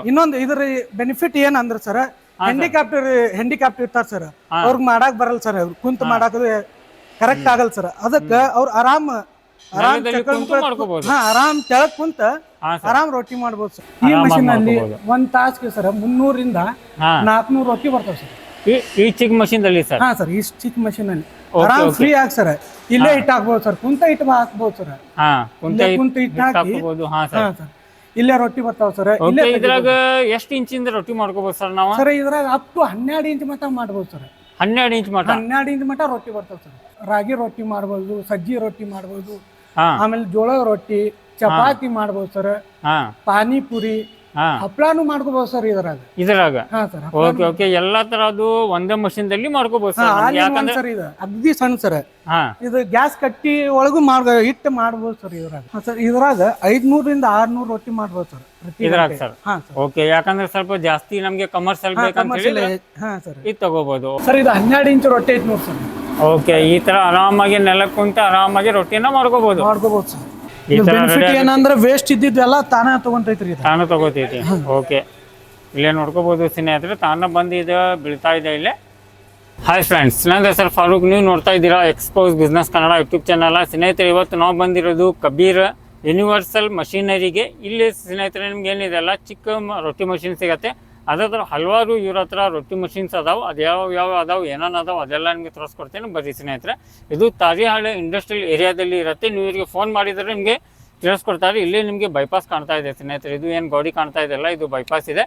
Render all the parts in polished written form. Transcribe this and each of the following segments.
ಇನ್ನೊಂದು ಇದ್ರ ಬೆನಿಫಿಟ್ ಏನಂದ್ರೆ ಸರ್, ಹ್ಯಾಂಡಿಕ್ಯಾಪ್ಟ್ ಇರ್ತಾರ ಸರ್, ಅವ್ರಿಗೆ ಮಾಡಾಕ್ ಬರಲ್ಲ ಸರ್, ಕುಂತ ಮಾಡಾಕದು ಕರೆಕ್ಟ್ ಆಗಲ್ಲ ಸರ್. ಅದಕ್ಕ ಅವ್ರು ಆರಾಮ್ ತೆಳಗ್ ಕುಂತ ಆರಾಮ್ ರೊಟ್ಟಿ ಮಾಡ್ಬೋದು ಸರ್. ಈ ಮಷೀನ್ ಅಲ್ಲಿ ಒಂದ್ ತಾಸ್ಗೆ ಸರ್ 300 ರಿಂದ 400 ರೊಟ್ಟಿ ಬರ್ತಾವ ಸರ್. ಈ ಚಿಕ್ಕ ಮಷೀನ್ ಅಲ್ಲಿ ಸರ್? ಹಾ ಸರ್, ಈ ಚಿಕ್ಕ ಮಷೀನ್ ಅಲ್ಲಿ ಆರಾಮ್ ಫ್ರೀ ಆಗಿ ಸರ್ ಇಲ್ಲೇ ಇಟ್ಟು ಹಾಕ್ಬೋದು ಸರ್, ಕುಂತ ಇಟ್ಟು ಹಾಕ್ಬೋದು ಸರ್. ಕುಂತ ಇಟ್ಟು ಹಾಕಿ ಇಲ್ಲೇ ರೊಟ್ಟಿ ಬರ್ತಾವ ಸರ್. ಇದ್ರಾಗ ಎಷ್ಟು ಇಂಚಿಂದ ರೊಟ್ಟಿ ಮಾಡ್ಕೋಬಹುದು ಸರ್ ನಾವು? ಸರ್ ಇದ್ರಾಗ ಅಪ್ ಟು 12 ಇಂಚ್ ಮಟ್ಟ ಮಾಡ್ಬೋದು ಸರ್. 12 ಇಂಚ್ ಮಟ್ಟ? 12 ಇಂಚ್ ಮಟ್ಟ ರೊಟ್ಟಿ ಬರ್ತಾವ ಸರ್. ರಾಗಿ ರೊಟ್ಟಿ ಮಾಡ್ಬೋದು, ಸಜ್ಜಿ ರೊಟ್ಟಿ ಮಾಡ್ಬೋದು, ಆಮೇಲೆ ಜೋಳದ ರೊಟ್ಟಿ, ಚಪಾತಿ ಮಾಡ್ಬೋದು ಸರ್, ಪಾನಿಪುರಿ, ಹಪ್ಳಾನು ಮಾಡ್ಕೋಬಹುದು ಸರ್ ಇದ್ರಾಗ. ಓಕೆ ಓಕೆ, ಎಲ್ಲಾ ತರದ್ದು ಒಂದೇ ಮಷೀನ್ ದಲ್ಲಿ ಮಾಡ್ಕೋಬಹುದು ಸರ್. ಇದು ಅಗ್ದಿ ಸಣ್ಣ ಸರ್, ಇದು ಗ್ಯಾಸ್ ಕಟ್ಟಿ ಒಳಗೂ ಇಟ್ಟು ಮಾಡ್ಬೋದು ಸರ್ ಇದ್ರಾಗ. ಸರ್ ಇದ್ರಾಗ 500 ರಿಂದ 600 ರೊಟ್ಟಿ ಮಾಡ್ಬೋದು ಸರ್ ಇದ್ರಾಗ ಸರ್. ಓಕೆ, ಯಾಕಂದ್ರೆ ಸ್ವಲ್ಪ ಜಾಸ್ತಿ ನಮ್ಗೆ ಕಮರ್ಷಿಯಲ್ ಬೇಕಂತ ಇದು ತಗೋಬಹುದು ಸರ್. ಇದು 12 ಇಂಚ್ ರೊಟ್ಟಿ ಐತಿ ನೋಡಿ ಸರ್. ಓಕೆ, ಈ ತರ ಆರಾಮಾಗಿ ನೆಲಕ್ಕೆ ಕುಂತ ಆರಾಮಾಗಿ ರೊಟ್ಟಿನ ಮಾಡ್ಕೋಬಹುದು ಸರ್. ಏನಂದ್ರೆ ವೇಸ್ಟ್ ಇದ್ದಿದ್ದೆಲ್ಲ ತಾನೇ ತಗೊಂತೈತ್ರಿ, ತಾನೇ ತಗೋತೈತಿ. ಓಕೆ, ಇಲ್ಲೇ ನೋಡ್ಕೋಬಹುದು ಸ್ನೇಹಿತರೆ, ತಾನೇ ಬಂದು ಇದು ಬೀಳ್ತಾ ಇದೆ ಇಲ್ಲೇ. ಹಾಯ್ ಫ್ರೆಂಡ್ಸ್, ನನ್ನ ಹೆಸರು ಫಾರೂಕ್, ನೀವು ನೋಡ್ತಾ ಇದ್ದೀರಾ expose business Kannada YouTube channel. ಸ್ನೇಹಿತರೆ, ಇವತ್ತು ನಾವು ಬಂದಿರೋದು ಕಬೀರ್ ಯೂನಿವರ್ಸಲ್ ಮಷೀನರಿಗೆ. ಇಲ್ಲಿ ಸ್ನೇಹಿತರೆ ನಿಮ್ಗೆ ಏನಿದೆಲ್ಲ ಚಿಕ್ಕ ರೊಟ್ಟಿ ಮಷೀನ್ ಸಿಗತ್ತೆ. ಅದ್ರ ಹತ್ರ ಹಲವಾರು ಇವ್ರ ಹತ್ರ ರೊಟ್ಟಿ ಮಷೀನ್ಸ್ ಅದಾವೆ. ಅದು ಯಾವ ಅದಾವೆ, ಏನೇನು ಅದಾವೆ ಅದೆಲ್ಲ ನಿಮಗೆ ತೋರಿಸ್ಕೊಡ್ತೇನೆ ಬರ್ರಿ ಸ್ನೇಹಿತರೆ. ಇದು ತಾರಿಹಾಳೆ ಇಂಡಸ್ಟ್ರಿಯಲ್ ಏರಿಯಾದಲ್ಲಿ ಇರುತ್ತೆ. ನೀವು ಇವರಿಗೆ ಫೋನ್ ಮಾಡಿದರೆ ನಿಮಗೆ ತಿಳಿಸ್ಕೊಡ್ತಾರೆ. ಇಲ್ಲೇ ನಿಮಗೆ ಬೈಪಾಸ್ ಕಾಣ್ತಾ ಇದೆ ಸ್ನೇಹಿತರೆ. ಇದು ಏನು ಗಾಡಿ ಕಾಣ್ತಾ ಇದೆಯಲ್ಲ, ಇದು ಬೈಪಾಸ್ ಇದೆ.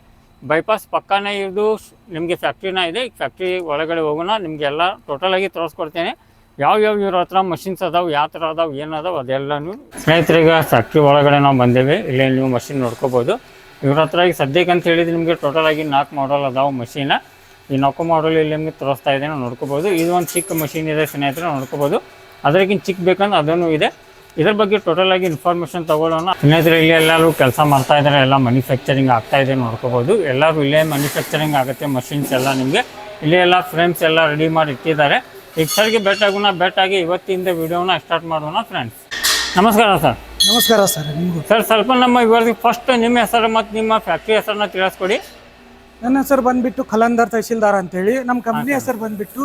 ಬೈಪಾಸ್ ಪಕ್ಕನೇ ಇದು ನಿಮಗೆ ಫ್ಯಾಕ್ಟ್ರಿನ ಇದೆ. ಫ್ಯಾಕ್ಟ್ರಿ ಒಳಗಡೆ ಹೋಗೋಣ, ನಿಮಗೆಲ್ಲ ಟೋಟಲಾಗಿ ತೋರಿಸ್ಕೊಡ್ತೇನೆ. ಯಾವ ಇವ್ರ ಹತ್ರ ಮಷಿನ್ಸ್ ಅದಾವೆ, ಯಾವ ಥರ ಅದಾವೆ, ಏನು ಅದಾವೆ ಅದೆಲ್ಲನೂ. ಸ್ನೇಹಿತರಿಗೆ ಫ್ಯಾಕ್ಟ್ರಿ ಒಳಗಡೆ ನಾವು ಬಂದೇವೆ. ಇಲ್ಲೇ ನೀವು ಮಷಿನ್ ನೋಡ್ಕೋಬೋದು. ಇವ್ರ ಹತ್ರ ಈಗ ಸದ್ಯಕ್ಕೆ ಅಂತ ಹೇಳಿದ್ರೆ ನಿಮಗೆ ಟೋಟಲ್ ಆಗಿ 4 ಮಾಡಲ್ ಅದಾವೆ ಮಷೀನ. ಈ 4 ಮಾಡಲ್ ಇಲ್ಲಿ ನಿಮಗೆ ತೋರಿಸ್ತಾ ಇದ್ದೇನೆ, ನೋಡ್ಕೋಬೋದು. ಇದು ಒಂದು ಚಿಕ್ಕ ಮಷೀನ್ ಇದೆ ಸ್ನೇಹಿತರೆ, ನೋಡ್ಕೋಬೋದು. ಅದಕ್ಕಿಂತ ಚಿಕ್ಕ ಬೇಕಂದ್ರೆ ಅದನ್ನು ಇದೆ. ಇದ್ರ ಬಗ್ಗೆ ಟೋಟಲ್ ಆಗಿ ಇನ್ಫಾರ್ಮೇಷನ್ ತಗೊಳ್ಳೋಣ ಸ್ನೇಹಿತರೆ. ಇಲ್ಲಿ ಎಲ್ಲರೂ ಕೆಲಸ ಮಾಡ್ತಾ ಇದ್ದಾರೆ, ಎಲ್ಲ ಮ್ಯಾನುಫ್ಯಾಕ್ಚರಿಂಗ್ ಆಗ್ತಾ ಇದೆ, ನೋಡ್ಕೋಬೋದು. ಎಲ್ಲರೂ ಇಲ್ಲೇ ಮ್ಯಾನುಫ್ಯಾಕ್ಚರಿಂಗ್ ಆಗುತ್ತೆ. ಮಷಿನ್ಸ್ ಎಲ್ಲ ನಿಮಗೆ ಇಲ್ಲೇ ಎಲ್ಲ ಫ್ರೇಮ್ಸ್ ಎಲ್ಲ ರೆಡಿ ಮಾಡಿ ಇಟ್ಟಿದ್ದಾರೆ. ಈಗ ಸರ್ಗೆ ಬೆಟ್ಟಾಗಿ ಇವತ್ತಿಂದ ವಿಡಿಯೋನ ಸ್ಟಾರ್ಟ್ ಮಾಡೋಣ ಫ್ರೆಂಡ್ಸ್. ನಮಸ್ಕಾರ ಸರ್. ನಮಸ್ಕಾರ ಸರ್. ನಿಮಗೂ ಸರ್ ಸ್ವಲ್ಪ ನಮ್ಮ ಇವರಿಗೆ ಫಸ್ಟ್ ನಿಮ್ಮ ಹೆಸರು ಮತ್ತು ನಿಮ್ಮ ಫ್ಯಾಕ್ಟ್ರಿ ಹೆಸರನ್ನ ತಿಳಿಸ್ಕೊಡಿ. ನನ್ನ ಹೆಸರು ಬಂದ್ಬಿಟ್ಟು ಖಲಂದರ್ ತಹಶೀಲ್ದಾರ್ ಅಂತೇಳಿ. ನಮ್ಮ ಕಂಪ್ನಿ ಹೆಸರು ಬಂದ್ಬಿಟ್ಟು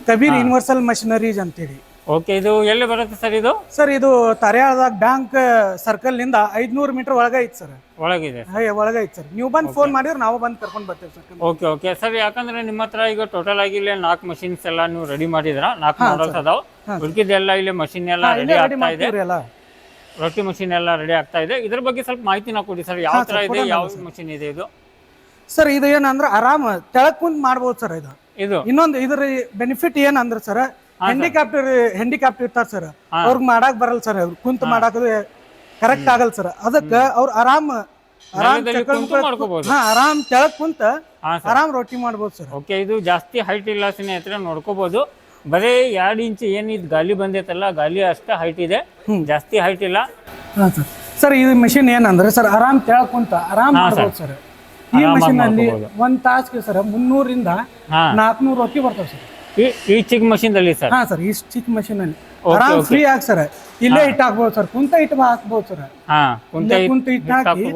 ಕಬೀರ್ ಯೂನಿವರ್ಸಲ್ ಮಷಿನರೀಸ್ ಅಂತೇಳಿ. ಓಕೆ, ಇದು ಎಲ್ಲಿ ಬರುತ್ತೆ ಸರ್? ಇದು ಸರ್ ಇದು ತಾರಿಯಾಳದಾಗ ಬ್ಯಾಂಕ್ ಸರ್ಕಲ್ ನಿಂದ 500 ಮೀಟರ್ ಒಳಗೆ ಐತಿ ಸರ್. ಒಳಗಿದೆ? ಒಳಗೈತಿ ಸರ್. ನೀವು ಬಂದು ಫೋನ್ ಮಾಡಿದ್ರೆ ನಾವು ಬಂದು ಕರ್ಕೊಂಡು ಬರ್ತೇವೆ ಸರ್. ಓಕೆ ಓಕೆ ಸರ್, ಯಾಕಂದ್ರೆ ನಿಮ್ಮ ಹತ್ರ ಈಗ ಟೋಟಲ್ ಆಗಿ ಇಲ್ಲಿ 4 ಮಷಿನ್ಸ್ ಎಲ್ಲ ನೀವು ರೆಡಿ ಮಾಡಿದ್ರ, 4 ಮಾಡಲ್ಸ್ ಅದಾವ. ಉಳ್ಕಿದೆಲ್ಲ ಇಲ್ಲಿ ಮಷಿನ್ ಎಲ್ಲ ರೆಡಿ ಆಗ್ತಾ ಇದೆ, ರೊಟ್ಟಿ ಮಷಿನ್ ಎಲ್ಲ ರೆಡಿ ಆಗ್ತಾ ಇದೆ. ಇದ್ರ ಬಗ್ಗೆ ಸ್ವಲ್ಪ ಮಾಹಿತಿನ ಕೊಡಿ ಸರ್. ಯಾವ ತರ ಇದೆ, ಯಾವ ಮಷಿನ್ ಇದೆ ಇದು? ಸರ್ ಇದು ಏನಂದ್ರೆ ಆರಾಮ್ ತೆಳಗ್ ಕುಂತ್ ಮಾಡ್ಬೋದು ಸರ್. ಇದು ಇನ್ನೊಂದು ಇದ್ರ ಬೆನಿಫಿಟ್ ಏನಂದ್ರೆ ಸರ್, ಹ್ಯಾಂಡಿಕ್ಯಾಪ್ಟ್ ಇರ್ತಾರ ಸರ್, ಅವ್ರಿಗೆ ಮಾಡಾಕ್ ಬರಲ್ಲ ಸರ್, ಕುಂತ ಮಾಡಾಕದು ಕರೆಕ್ಟ್ ಆಗಲ್ಲ ಸರ್. ಅದಕ್ಕ ಅವ್ರು ಆರಾಮ್ ತೆಳಗ್ ಕುಂತ ಆರಾಮ್ ರೊಟ್ಟಿ ಮಾಡ್ಬೋದು ಸರ್. ಓಕೆ, ಇದು ಜಾಸ್ತಿ ಹೈಟ್ ಇಲ್ಲ ಸ್ನೇಹಿತರೆ, ನೋಡ್ಕೋಬಹುದು. ಬರೀ 2 ಇಂಚ್ ಏನಿದ್ ಗಾಲಿ ಬಂದೈತಲ್ಲ, ಗಾಲಿ ಅಷ್ಟೇ ಹೈಟ್ ಇದೆ, ಜಾಸ್ತಿ ಹೈಟ್ ಇಲ್ಲ ಸರ್. ಈ ಮಷಿನ್ ಏನಂದ್ರೆ ಸರ್, ಆರಾಮ್ ತೆಳಗ್ ಕುಂತ ಆರಾಮ್ ಮಾಡ್ಬೋದು ಸರ್. ಈ ಮಷಿನ್ ಅಲ್ಲಿ ಒಂದ್ ತಾಸ್ಗೆ ಸರ್ 300 ರಿಂದ 400 ರೊಟ್ಟಿ ಬರ್ತಾವ ಸರ್. ಈ ಚಿಕ್ಕ ಮಷೀನ್ ಅಲ್ಲಿ ಸರ್? ಸರ್ ಈ ಚಿಕ್ಕ ಮಷೀನ್ ಅಲ್ಲಿ ಆರಾಮ್ ಫ್ರೀ ಆಗಿ ಸರ್ ಇಲ್ಲೇ ಇಟ್ಟು ಹಾಕ್ಬೋದು ಸರ್, ಕುಂತ ಇಟ್ಟು ಹಾಕ್ಬೋದು ಸರ್. ಕುಂತ ಇಟ್ಟು ಹಾಕಿ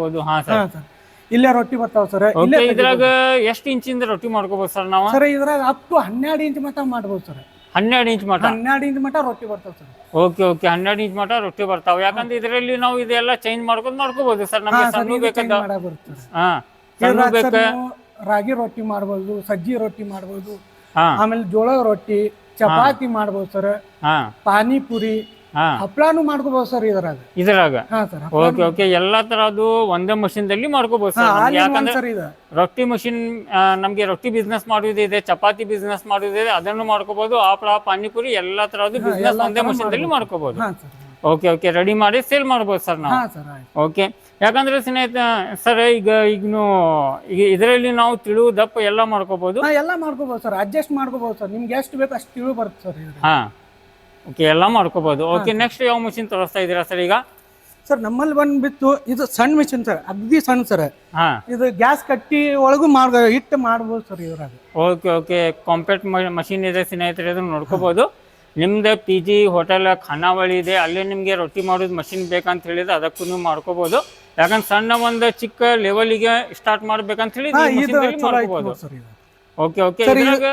ಇಲ್ಲೇ ರೊಟ್ಟಿ ಬರ್ತಾವ ಸರ್. ಇದ್ರಾಗ ಎಷ್ಟು ಇಂಚಿಂದ ರೊಟ್ಟಿ ಮಾಡ್ಕೋಬಹುದು ಸರ್ ನಾವು? ಸರ್ ಇದ್ರಾಗ ಅಪ್ ಟು 12 ಇಂಚ್ ಮಟ್ಟ ಮಾಡ್ಬೋದು ಸರ್. 12 ಇಂಚ್ ಮಟ್ಟ? 12 ಇಂಚ್ ಮಟ್ಟ ರೊಟ್ಟಿ ಬರ್ತಾವ ಸರ್. ಓಕೆ ಓಕೆ, 12 ಇಂಚ್ ಮಟ್ಟ ರೊಟ್ಟಿ ಬರ್ತಾವ. ಯಾಕಂದ್ರೆ ಇದರಲ್ಲಿ ನಾವು ಇದೆಲ್ಲ ಚೇಂಜ್ ಮಾಡ್ಕೋಬಹುದು ಸರ್. ನಮಗೆ ಸಣ್ಣ ಬೇಕಾದ ರಾಗಿ ರೊಟ್ಟಿ ಮಾಡ್ಬೋದು, ಸಜ್ಜಿ ರೊಟ್ಟಿ ಮಾಡ್ಬೋದು, ಆಮೇಲೆ ಜೋಳದ ರೊಟ್ಟಿ, ಚಪಾತಿ ಮಾಡ್ಬೋದು ಸರ್, ಪಾನಿಪುರಿ, ಹಪ್ಳಾನು ಮಾಡ್ಕೋಬಹುದು ಸರ್ ಇದ್ರಾಗ. ಓಕೆ ಓಕೆ, ಎಲ್ಲಾ ತರದ್ದು ಒಂದೇ ಮಷೀನ್ ದಲ್ಲಿ ಮಾಡ್ಕೋಬಹುದು ಸರ್. ಯಾಕಂದ್ರೆ ರೊಟ್ಟಿ ಮಷೀನ್ ನಮ್ಗೆ ರೊಟ್ಟಿ ಬಿಸ್ನೆಸ್ ಮಾಡೋದಿದೆ, ಚಪಾತಿ ಬಿಸ್ನೆಸ್ ಮಾಡೋದಿದೆ, ಅದನ್ನು ಮಾಡ್ಕೋಬಹುದು. ಹಪ್ಳ, ಪಾನಿಪುರಿ ಎಲ್ಲಾ ತರದ್ದು ಬಿಸ್ನೆಸ್ ಒಂದೇ ಮಷೀನ್ ದಲ್ಲಿ ಮಾಡ್ಕೋಬಹುದು. ಓಕೆ ಓಕೆ, ರೆಡಿ ಮಾಡಿ ಸೇಲ್ ಮಾಡ್ಬೋದು ಸರ್ ನಾವು. ಓಕೆ, ಯಾಕಂದ್ರೆ ಸ್ನೇಹಿತ ಸರ್ ಈಗ ಇದರಲ್ಲಿ ನಾವು ತಿಳು ದಪ್ಪ ಎಲ್ಲ ಮಾಡ್ಕೋಬಹುದು ಸರ್. ಅಡ್ಜಸ್ಟ್ ಮಾಡ್ಕೋಬಹುದು ಸರ್, ನಿಮ್ಗೆ ಎಷ್ಟು ಬೇಕು ಅಷ್ಟು ತಿಳು ಬರುತ್ತೆ ಸರ್. ಓಕೆ, ಎಲ್ಲ ಮಾಡ್ಕೋಬಹುದು. ಓಕೆ, ನೆಕ್ಸ್ಟ್ ಯಾವ ಮಷಿನ್ ತೋರಿಸ್ತಾ ಇದ್ದೀರಾ ಸರ್ ಈಗ? ಸರ್ ನಮ್ಮಲ್ಲಿ ಬಂದ್ಬಿಟ್ಟು ಇದು ಸಣ್ಣ ಮಿಷಿನ್ ಸರ್, ಅಗ್ದಿ ಸಣ್ಣ ಸರ್. ಇದು ಗ್ಯಾಸ್ ಕಟ್ಟಿ ಒಳಗೂ ಇಟ್ಟು ಮಾಡ್ಬೋದು ಸರ್ ಇದ್ರಾಗ. ಓಕೆ ಓಕೆ, ಕಾಂಪ್ಯಾಕ್ಟ್ ಮಷಿನ್ ಇದೆ ಸ್ನೇಹಿತರೆ, ಇದನ್ನು ನೋಡ್ಕೋಬಹುದು. ನಿಮ್ದು PG ಹೋಟೆಲ್ ಖಾನಾವಳಿ ಇದೆ, ಅಲ್ಲೇ ನಿಮಗೆ ರೊಟ್ಟಿ ಮಾಡೋದು ಮಷಿನ್ ಬೇಕಂತ ಹೇಳಿದ್ರೆ ಅದಕ್ಕೂ ನೀವು ಮಾಡ್ಕೋಬಹುದು. ಯಾಕಂದ್ರೆ ಸಣ್ಣ ಒಂದು ಚಿಕ್ಕ ಲೆವೆಲಿಗೆ ಸ್ಟಾರ್ಟ್ ಮಾಡ್ಬೇಕಂತ ಹೇಳಿ ಇದು ಚಲೋ ಐತಿ ಮಾಡ್ಕೋಬಹುದು. ನೋಡ್ ಸರ್ ಇದು. Okay okay. ಇದ್ರಾಗ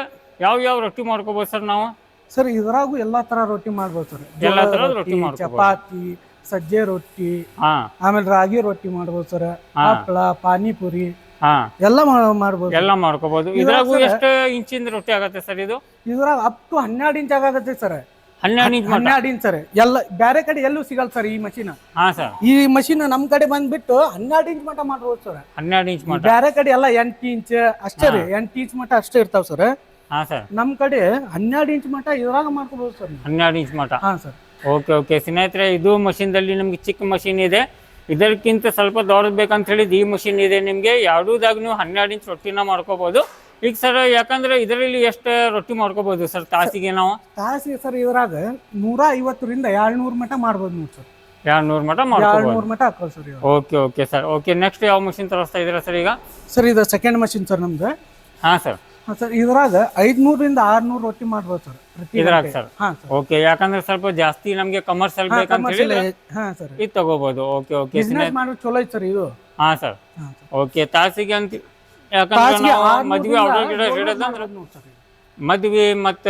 ಯಾವ ರೊಟ್ಟಿ ಮಾಡ್ಕೋಬಹುದು ಸರ್ ನಾವು? ಸರ್ ಇದ್ರಾಗು ಎಲ್ಲಾ ತರ ರೊಟ್ಟಿ ಮಾಡ್ಬೋದು ಸರ್. ಎಲ್ಲಾ ತರದ ರೊಟ್ಟಿ ಮಾಡ್ಕೋಬಹುದು. ಚಪಾತಿ, ಸಜ್ಜೆ ರೊಟ್ಟಿ, ಹಾ ಆಮೇಲೆ ರಾಗಿ ರೊಟ್ಟಿ ಮಾಡ್ಬೋದು ಸರ್. ಹಪ್ಪಳ, ಪಾನಿಪುರಿ ಹಾ ಎಲ್ಲ ಮಾಡ್ಬೋದು. ಎಲ್ಲ ಮಾಡ್ಕೋಬಹುದು. ಇದ್ರಾಗೂ ಎಷ್ಟು ಇಂಚಿಂದ ರೊಟ್ಟಿ ಆಗತ್ತೆ ಸರ್ ಇದು? ಇದ್ರಾಗ ಅಪ್ ಟು 12 ಇಂಚ್ ಆಗತ್ತೆ ಸರ್. 12 inch 12 inch sir. ಎಲ್ಲ ಬೇರೆ ಕಡೆ ಎಲ್ಲೂ ಸಿಗಲ್ಲ ಸರ್ ಈ ಮಷೀನ್. ಹಾ ಸರ್. ಈ ಮಷೀನ್ ನಮ್ ಕಡೆ ಬಂದ್ಬಿಟ್ಟು 12 ಇಂಚ್ ಮಟ ಮಾಡ್ಬೋದು ಸರ್. 12 ಇಂಚ್ ಮಟ. ಬೇರೆ ಕಡೆ ಎಲ್ಲ 8 ಇಂಚ್ ಅಷ್ಟೇ ರೀ. 8 ಇಂಚ್ ಮಟ ಅಷ್ಟೇ ಇರ್ತಾವ ಸರ್. ಹಾ ಸರ್. ನಮ್ ಕಡೆ 12 ಇಂಚ್ ಮಟ ಇದ್ರಾಗ ಮಾಡ್ಕೋಬಹುದು ಸರ್. 12 ಇಂಚ್ ಮಟ. ಹಾ ಸರ್. ಓಕೆ ಓಕೆ ಸ್ನೇಹಿತರೆ, ಇದು ಮಷೀನ್ದಲ್ಲಿ ನಿಮ್ಗೆ ಚಿಕ್ಕ ಮಷೀನ್ ಇದೆ. ಇದಕ್ಕಿಂತ ಸ್ವಲ್ಪ ದೊಡ್ಡದು ಬೇಕಂತ ಹೇಳಿದ್ ಈ ಮಷೀನ್ ಇದೆ ನಿಮ್ಗೆ. ಎರಡೂದಾಗ ನೀವು 12 ಇಂಚ್ ರೊಟ್ಟಿನ ಮಾಡ್ಕೋಬಹುದು. ಈಗ ಸರ್ ಯಾಕಂದ್ರೆ ಇದರಲ್ಲಿ ಎಷ್ಟು ರೊಟ್ಟಿ ಮಾಡ್ಕೋಬಹುದು ಸರ್ ತಾಸಿಗೆ ನಾವು? ತಾಸಿಗೆ ಸರ್ ಇದ್ರಾಗ 150 ರಿಂದ 200 ಮಟ ಮಾಡ್ಬೋದು ನೋಡಿ ಸರ್. 200 ಮಟ ಮಾಡ್ಕೋಬಹುದು. 200 ಮಟ ಹಾಕೋದು sir. Okay okay sir. Okay, next ಯಾವ ಮಷೀನ್ ತರಿಸ್ತಾ ಇದ್ದೀರಾ ಸರ್ ಈಗ? ಸರ್ ಇದು ಸೆಕೆಂಡ್ ಮಷೀನ್ ಸರ್ ನಮ್ದು. ಹಾ ಸರ್. ಸರ್ ಇದ್ರಾಗ 500 ರಿಂದ 600 ರೊಟ್ಟಿ ಮಾಡ್ಬೋದು ಸರ್ ಇದ್ರಾಗ ಸರ್. ಹಾ ಸರ್. ಓಕೆ, ಯಾಕಂದ್ರೆ ಸ್ವಲ್ಪ ಜಾಸ್ತಿ ನಮಗೆ ಕಮರ್ಷಿಯಲ್ ಬೇಕಂತ ಹೇಳಿ ಹಾ ಸರ್ ಇದು ತಗೋಬಹುದು. Okay okay. ಬಿಸ್ನೆಸ್ ಮಾಡೋದು ಚಲೋ ಐತಿ ಸರ್ ಇದು. ಹಾ ಸರ್. ಹಾ ಓಕೆ, ತಾಸಿಗೆ ಅಂತ ಯಾಕಂದ್ರೆ ನಾವು ಮದ್ವೆ ಆರ್ಡರ್ ಗಿಡದಂದ್ರೆ ಮದ್ವೆ ಮತ್ತ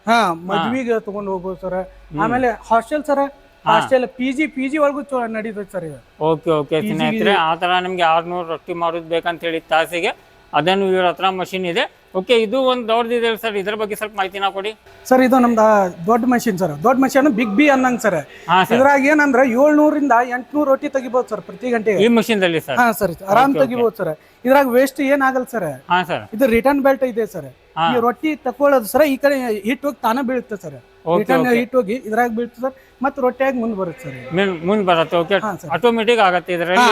ಹಾ ಮದ್ವಿಗೆ ತಗೊಂಡ್ ಹೋಗ್ಬೋದು ಸರ್. ಆಮೇಲೆ hostel sir, hostel P G ಒಳಗೂ ನಡೀತೈತೆ ಸರ್ ಇದು. ಓಕೆ ಓಕೆ ಸ್ನೇಹಿತರೆ, ಆ ತರ ನಿಮ್ಗೆ 600 ರೊಟ್ಟಿ ಮಾಡೋದು ಬೇಕಂತ ಹೇಳಿ ತಾಸಿಗೆ ಅದನ್ನು ಇವ್ರ ಹತ್ರ ಮಷಿನ್ ಇದೆ. ಓಕೆ, ಇದು ಒಂದು ದೊಡ್ಡದಿದೆ ಸರ್, ಇದ್ರ ಬಗ್ಗೆ ಸ್ವಲ್ಪ ಮಾಹಿತಿನ ಕೊಡಿ ಸರ್. ಇದು ನಮ್ದು ದೊಡ್ಡ ಮಷಿನ್ ಸರ್. ದೊಡ್ಡ ಮಷಿನ್ ಬಿಗ್ ಬಿ ಅನ್ನಂಗ್ ಸರ್. ಹಾ ಸರ್. ಇದ್ರಾಗ ಏನಂದ್ರೆ 700 ರಿಂದ 800 ರೊಟ್ಟಿ ತೆಗಿಬಹುದು ಸರ್ ಪ್ರತಿ ಗಂಟೆಗೆ ಈ ಮಷಿನ್ ದಲ್ಲಿ ಸರ್. ಹಾ ಸರ್, ಆರಾಮ್ ತೆಗಿಬಹುದು ಸರ್. ಇದ್ರಾಗ ವೇಸ್ಟ್ ಏನ್ ಆಗಲ್ಲ ಸರ್. ಹಾ ಸರ್. ಇದು ರಿಟರ್ನ್ ಬೆಲ್ಟ್ ಇದೆ ಸರ್. ಈ ರೊಟ್ಟಿ ತಕೊಳ್ಳೋದು ಸರ್, ಈ ಕಡೆ ಹಿಟ್ ಹೋಗಿ ತಾನೇ ಬೀಳುತ್ತೆ ಸರ್. ರಿಟರ್ನ್ ಹಿಟ್ ಹೋಗಿ ಇದ್ರಾಗ ಬೀಳುತ್ತೆ ಸರ್, ಮತ್ತೆ ರೊಟ್ಟಿಯಾಗಿ ಮುಂದ್ ಬರುತ್ತೆ ಸರ್. ಮುಂದ್ ಬರುತ್ತೆ. ಓಕೆ, ಆಟೋಮೆಟಿಕ್ ಆಗತ್ತೆ ಇದ್ರಲ್ಲಿ.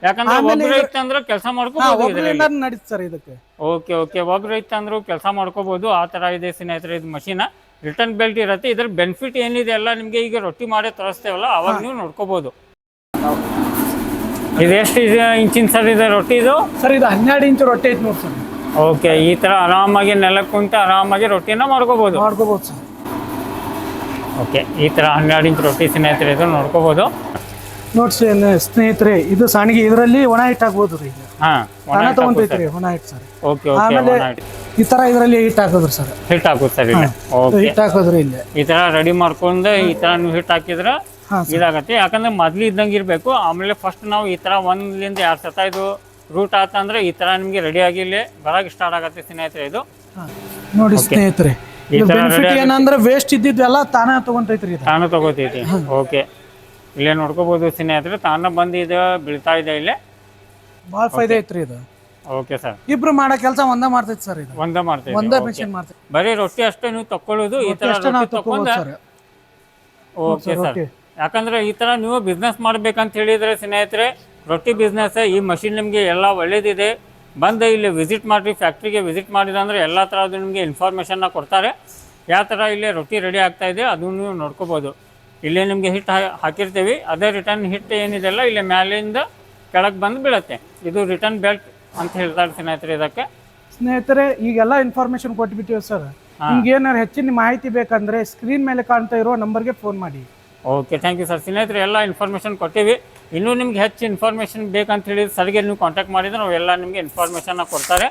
ಯಾಕಂದ್ರೆ ಒಬ್ರು ಇತ್ತಂದ್ರೆ ಕೆಲಸ ಮಾಡ್ಕೋಬಹುದು, ನಡೀತು ಸರ್ ಇದಕ್ಕೆ. ಓಕೆ ಓಕೆ, ಒಬ್ರು ಇತ್ತಂದ್ರು ಕೆಲಸ ಮಾಡ್ಕೋಬಹುದು. ಆ ತರ ಇದೆ ಸ್ನೇಹಿತರೆ ಇದು ಮಷೀನ್. ರಿಟರ್ನ್ ಬೆಲ್ಟ್ ಇರುತ್ತೆ. ಇದ್ರ ಬೆನಿಫಿಟ್ ಏನಿದೆ ಎಲ್ಲ ನಿಮ್ಗೆ ಈಗ ರೊಟ್ಟಿ ಮಾಡಿ ತರಿಸ್ತೇವಲ್ಲ ಅವಾಗ ನೀವು ನೋಡ್ಕೋಬಹುದು. ಇದು ಎಷ್ಟು ಇಂಚಿನ ಸರ್ ಇದೆ ರೊಟ್ಟಿ ಇದು? ಸರ್ ಇದು 12 ಇಂಚ್ ರೊಟ್ಟಿ ಐತಿ ನೋಡಿ ಸರ್. ಓಕೆ, ಈ ತರ ಆರಾಮಾಗಿ ನೆಲಕ್ಕೆ ಕುಂತ ಆರಾಮಾಗಿ ರೊಟ್ಟಿನ ಮಾಡ್ಕೋಬಹುದು ಸರ್. ಓಕೆ, ಈ ತರ 12 ಇಂಚ್ ರೊಟ್ಟಿ ಸ್ನೇಹಿತರೆ ಇದು ನೋಡ್ಕೋಬಹುದು. ನೋಡಿ ಸ್ನೇಹಿತರೆ, ಇದು ಸಾಣಿಗೆ ಇದರಲ್ಲಿ ಒಣ ಹಿಟ್ಟು ಹಾಕ್ಬೋದು ರೀ. ಹಾ, ತಗೊಂತೈತ್ರಿ ಒಣ ಹಿಟ್ಟು ಸರ್. Okay okay. ಆಮೇಲೆ ಈ ತರ ಇದರಲ್ಲಿ ಹಿಟ್ಟು ಹಾಕೋದ್ರಿ ಸರ್. ಹಿಟ್ಟು ಹಾಕೋದು ಸರ್ ಇಲ್ಲಿ. ಓಕೆ, ಹಿಟ್ಟು ಹಾಕೋದ್ರಿ ಇಲ್ಲಿ. ಈ ತರ ರೆಡಿ ಮಾಡ್ಕೊಂಡು ಈ ತರ ನೀವು ಹಿಟ್ಟು ಹಾಕಿದ್ರೆ ಇದಾಗತ್ತೆ. ಯಾಕಂದ್ರೆ ಮೊದ್ಲು ಇದ್ದಂಗೆ ಇರ್ಬೇಕು. ಆಮೇಲೆ ಫಸ್ಟ್ ನಾವು ಈ ತರ 1 ರಿಂದ 2 ಸತ ಇದು ರೂಟ್ ಆತಂದ್ರೆ ಈ ತರ ನಿಮ್ಗೆ ರೆಡಿ ಆಗಿ ಇಲ್ಲಿ ಬರಕ್ಕೆ ಸ್ಟಾರ್ಟ್ ಆಗತ್ತೆ ಸ್ನೇಹಿತರೆ ಇದು. ನೋಡಿ ಸ್ನೇಹಿತರೆ, ಏನಂದ್ರೆ ವೇಸ್ಟ್ ಇದ್ದಿದ್ದೆಲ್ಲ ತಾನೇ ತಗೊಂತೈತ್ರಿ ಇದು. ತಾನೇ ತಗೋತೈತಿ. ಓಕೆ, ಇಲ್ಲೇ ನೋಡ್ಕೋಬಹುದು ಸ್ನೇಹಿತರೆ, ತಾನೇ ಬಂದು ಇದು ಬೀಳ್ತಾ ಇದೆ ಇಲ್ಲೇ. ಭಾಳ ಫೈದೆ ಐತ್ರಿ ಇದು. Okay sir. ಇಬ್ರು ಮಾಡೋ ಕೆಲಸ ಒಂದೇ ಮಾಡ್ತೈತಿ ಸರ್ ಇದು. ಒಂದೇ ಮಾಡ್ತೈತಿ. ಒಂದೇ ಮಿಷನ್ ಮಾಡ್ತೈತಿ. ಬರೀ ರೊಟ್ಟಿ ಅಷ್ಟೇ ನೀವು ತಕ್ಕೊಳ್ಳೋದು ಈ ತರ ರೊಟ್ಟಿ ತಕೊಂಡ. Okay sir. ಯಾಕಂದ್ರೆ ಈ ತರ ನೀವು ಬಿಸ್ನೆಸ್ ಮಾಡ್ಬೇಕಂತ ಹೇಳಿದ್ರೆ ಸ್ನೇಹಿತರೆ, ರೊಟ್ಟಿ ಬಿಸ್ನೆಸ್ ಈ ಮಷಿನ್ ನಿಮಗೆ ಎಲ್ಲ ಒಳ್ಳೇದಿದೆ. ಬಂದು ಇಲ್ಲಿ ವಿಸಿಟ್ ಮಾಡಿರಿ, ಫ್ಯಾಕ್ಟ್ರಿಗೆ ವಿಸಿಟ್ ಮಾಡಿದಂದ್ರೆ ಎಲ್ಲ ಥರದ್ದು ನಿಮಗೆ ಇನ್ಫಾರ್ಮೇಷನ್ನ ಕೊಡ್ತಾರೆ. ಯಾವ ಥರ ಇಲ್ಲೇ ರೊಟ್ಟಿ ರೆಡಿ ಆಗ್ತಾ ಇದೆ ಅದನ್ನು ನೀವು ನೋಡ್ಕೋಬೋದು. ಇಲ್ಲೇ ನಿಮಗೆ ಹಿಟ್ಟು ಹಾಕಿರ್ತೀವಿ, ಅದೇ ರಿಟರ್ನ್ ಹಿಟ್ಟು ಏನಿದೆಲ್ಲ ಇಲ್ಲೇ ಮ್ಯಾಲಿಂದ ಕೆಳಗೆ ಬಂದು ಬೀಳುತ್ತೆ. ಇದು ರಿಟರ್ನ್ ಬೆಲ್ಟ್ ಅಂತ ಹೇಳ್ತಾರೆ ಸ್ನೇಹಿತರೆ ಇದಕ್ಕೆ. ಸ್ನೇಹಿತರೆ, ಈಗೆಲ್ಲ ಇನ್ಫಾರ್ಮೇಷನ್ ಕೊಟ್ಬಿಟ್ಟಿವಿ ಸರ್. ನಿಮ್ಗೆ ಏನಾರು ಹೆಚ್ಚಿನ ಮಾಹಿತಿ ಬೇಕಂದ್ರೆ ಸ್ಕ್ರೀನ್ ಮೇಲೆ ಕಾಣ್ತಾ ಇರೋ ನಂಬರ್ಗೆ ಫೋನ್ ಮಾಡಿ. Okay, thank you sir. ಸ್ನೇಹಿತರೆ, ಎಲ್ಲ ಇನ್ಫಾರ್ಮೇಷನ್ ಕೊಟ್ಟಿವಿ. ಇನ್ನೂ ನಿಮ್ಗೆ ಹೆಚ್ಚು ಇನ್ಫಾರ್ಮೇಷನ್ ಬೇಕಂತ ಹೇಳಿದ್ರೆ ಸರ್ಗೆ ನೀವು ಕಾಂಟ್ಯಾಕ್ಟ್ ಮಾಡಿದ್ರೆ ನಾವು ಎಲ್ಲ ನಿಮಗೆ ಇನ್ಫಾರ್ಮೇಷನ್ನ ಕೊಡ್ತಾರೆ.